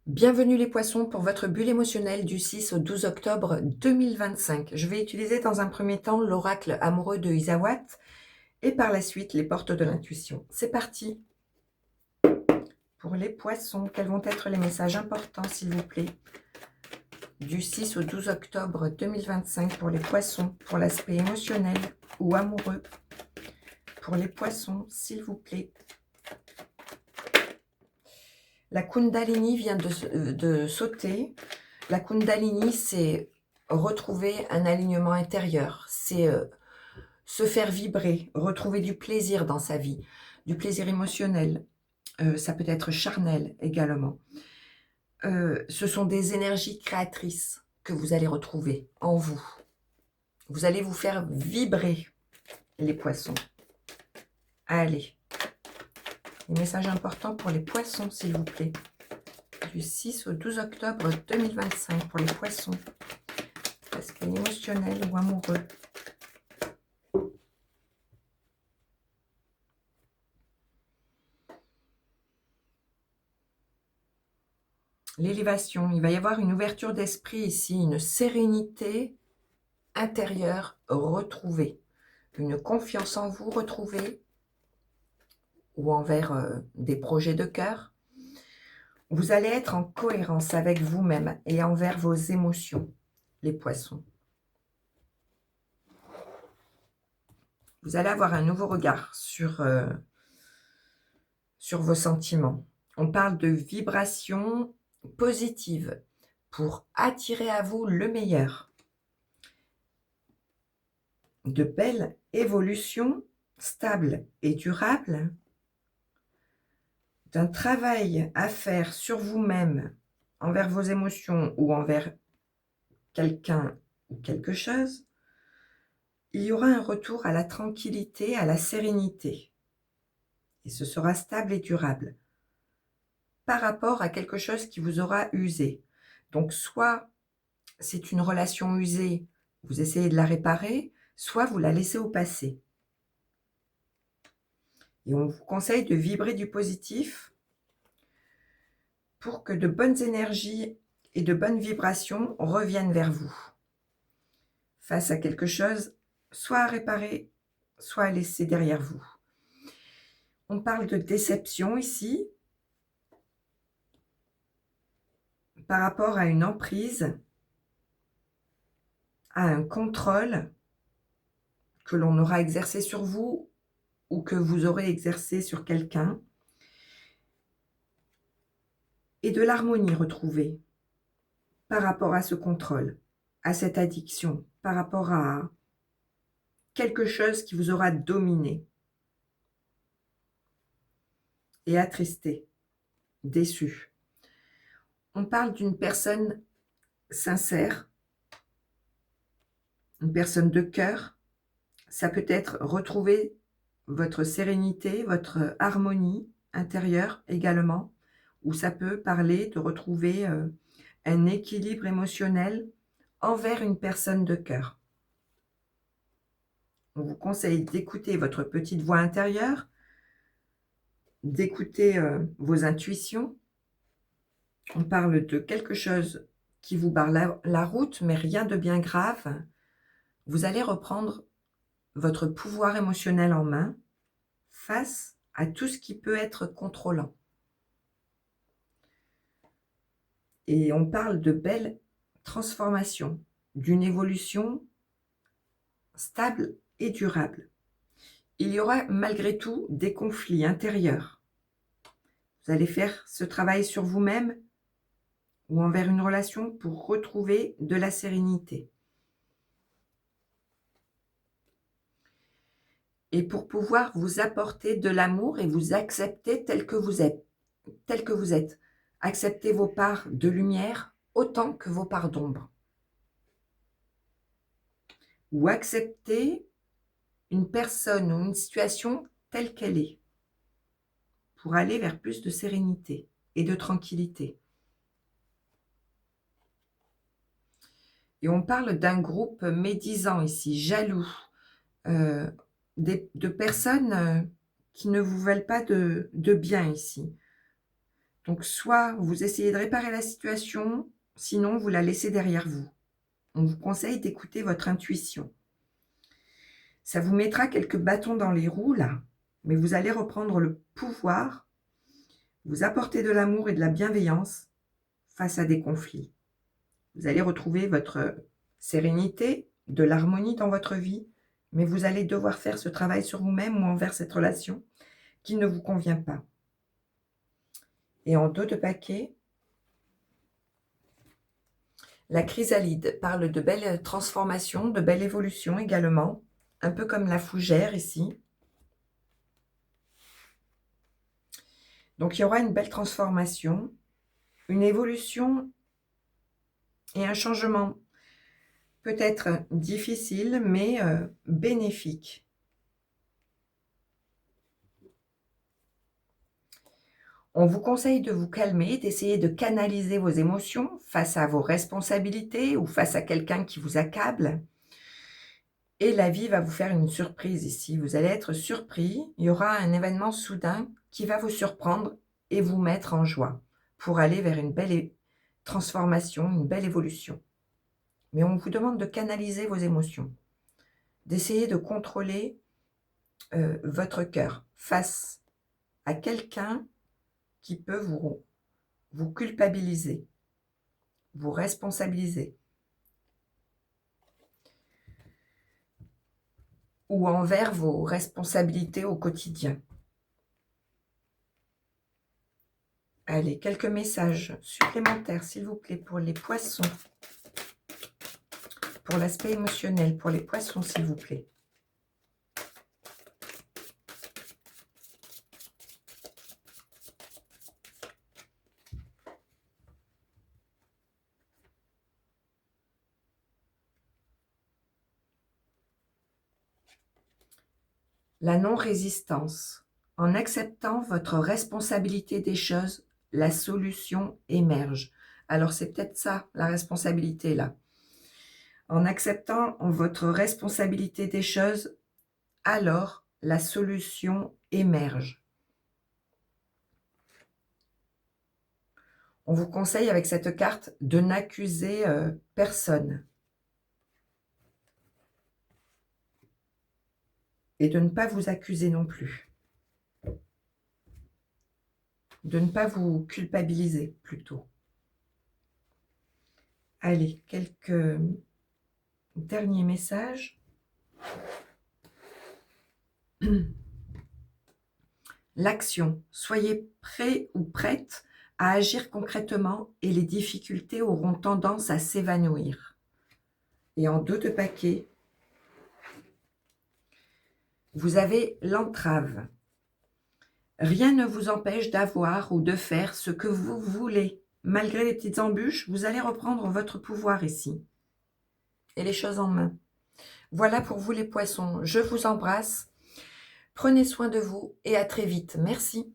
Bienvenue les poissons pour votre bulle émotionnelle du 6 au 12 octobre 2025. Je vais utiliser dans un premier temps l'oracle amoureux de Isawat et par la suite les portes de l'intuition. C'est parti. Pour les poissons, quels vont être les messages importants s'il vous plaît du 6 au 12 octobre 2025 pour les poissons, pour l'aspect émotionnel ou amoureux. Pour les poissons, s'il vous plaît. La Kundalini vient de sauter. La Kundalini, c'est retrouver un alignement intérieur. C'est se faire vibrer, retrouver du plaisir dans sa vie, du plaisir émotionnel. Ça peut être charnel également. Ce sont des énergies créatrices que vous allez retrouver en vous. Vous allez vous faire vibrer, les poissons. Allez. Les messages importants pour les poissons, s'il vous plaît. Du 6 au 12 octobre 2025 pour les poissons. Aspect émotionnel ou amoureux. L'élévation, il va y avoir une ouverture d'esprit ici, une sérénité intérieure retrouvée. Une confiance en vous retrouvée ou envers des projets de cœur. Vous allez être en cohérence avec vous-même et envers vos émotions, les poissons. Vous allez avoir un nouveau regard sur vos sentiments. On parle de vibration positive pour attirer à vous le meilleur. De belles évolutions stables et durables. D'un travail à faire sur vous-même, envers vos émotions ou envers quelqu'un ou quelque chose, il y aura un retour à la tranquillité, à la sérénité. Et ce sera stable et durable par rapport à quelque chose qui vous aura usé. Donc, soit c'est une relation usée, vous essayez de la réparer, soit vous la laissez au passé. Et on vous conseille de vibrer du positif pour que de bonnes énergies et de bonnes vibrations reviennent vers vous. Face à quelque chose, soit à réparer, soit à laisser derrière vous. On parle de déception ici, par rapport à une emprise, à un contrôle que l'on aura exercé sur vous ou que vous aurez exercé sur quelqu'un, et de l'harmonie retrouvée par rapport à ce contrôle, à cette addiction, par rapport à quelque chose qui vous aura dominé et attristé, déçu. On parle d'une personne sincère, une personne de cœur. Ça peut être retrouver votre sérénité, votre harmonie intérieure également, ou ça peut parler de retrouver un équilibre émotionnel envers une personne de cœur. On vous conseille d'écouter votre petite voix intérieure, d'écouter vos intuitions. On parle de quelque chose qui vous barre la route, mais rien de bien grave. Vous allez reprendre votre pouvoir émotionnel en main face à tout ce qui peut être contrôlant. Et on parle de belles transformations, d'une évolution stable et durable. Il y aura malgré tout des conflits intérieurs. Vous allez faire ce travail sur vous-même ou envers une relation pour retrouver de la sérénité. Et pour pouvoir vous apporter de l'amour et vous accepter tel que vous êtes. Tel que vous êtes. Acceptez vos parts de lumière autant que vos parts d'ombre. Ou accepter une personne ou une situation telle qu'elle est pour aller vers plus de sérénité et de tranquillité. Et on parle d'un groupe médisant ici, jaloux, de personnes qui ne vous veulent pas de bien ici. Donc, soit vous essayez de réparer la situation, sinon vous la laissez derrière vous. On vous conseille d'écouter votre intuition. Ça vous mettra quelques bâtons dans les roues, là, mais vous allez reprendre le pouvoir, vous apporter de l'amour et de la bienveillance face à des conflits. Vous allez retrouver votre sérénité, de l'harmonie dans votre vie, mais vous allez devoir faire ce travail sur vous-même ou envers cette relation qui ne vous convient pas. Et en dos de paquet, la chrysalide parle de belles transformations, de belles évolutions également, un peu comme la fougère ici. Donc il y aura une belle transformation, une évolution et un changement peut-être difficile, mais bénéfique. On vous conseille de vous calmer, d'essayer de canaliser vos émotions face à vos responsabilités ou face à quelqu'un qui vous accable. Et la vie va vous faire une surprise ici. Vous allez être surpris. Il y aura un événement soudain qui va vous surprendre et vous mettre en joie pour aller vers une belle transformation, une belle évolution. Mais on vous demande de canaliser vos émotions, d'essayer de contrôler votre cœur face à quelqu'un qui peut vous culpabiliser, vous responsabiliser, ou envers vos responsabilités au quotidien. Allez, quelques messages supplémentaires, s'il vous plaît, pour les poissons. Pour l'aspect émotionnel, pour les poissons, s'il vous plaît. La non-résistance. En acceptant votre responsabilité des choses, la solution émerge. Alors c'est peut-être ça, la responsabilité là. En acceptant votre responsabilité des choses, alors la solution émerge. On vous conseille avec cette carte de n'accuser personne. Et de ne pas vous accuser non plus. De ne pas vous culpabiliser plutôt. Allez, quelques derniers messages. L'action. Soyez prêt ou prête à agir concrètement et les difficultés auront tendance à s'évanouir. Et en dos de paquet, vous avez l'entrave. Rien ne vous empêche d'avoir ou de faire ce que vous voulez. Malgré les petites embûches, vous allez reprendre votre pouvoir ici. Et les choses en main. Voilà pour vous les poissons. Je vous embrasse. Prenez soin de vous et à très vite. Merci.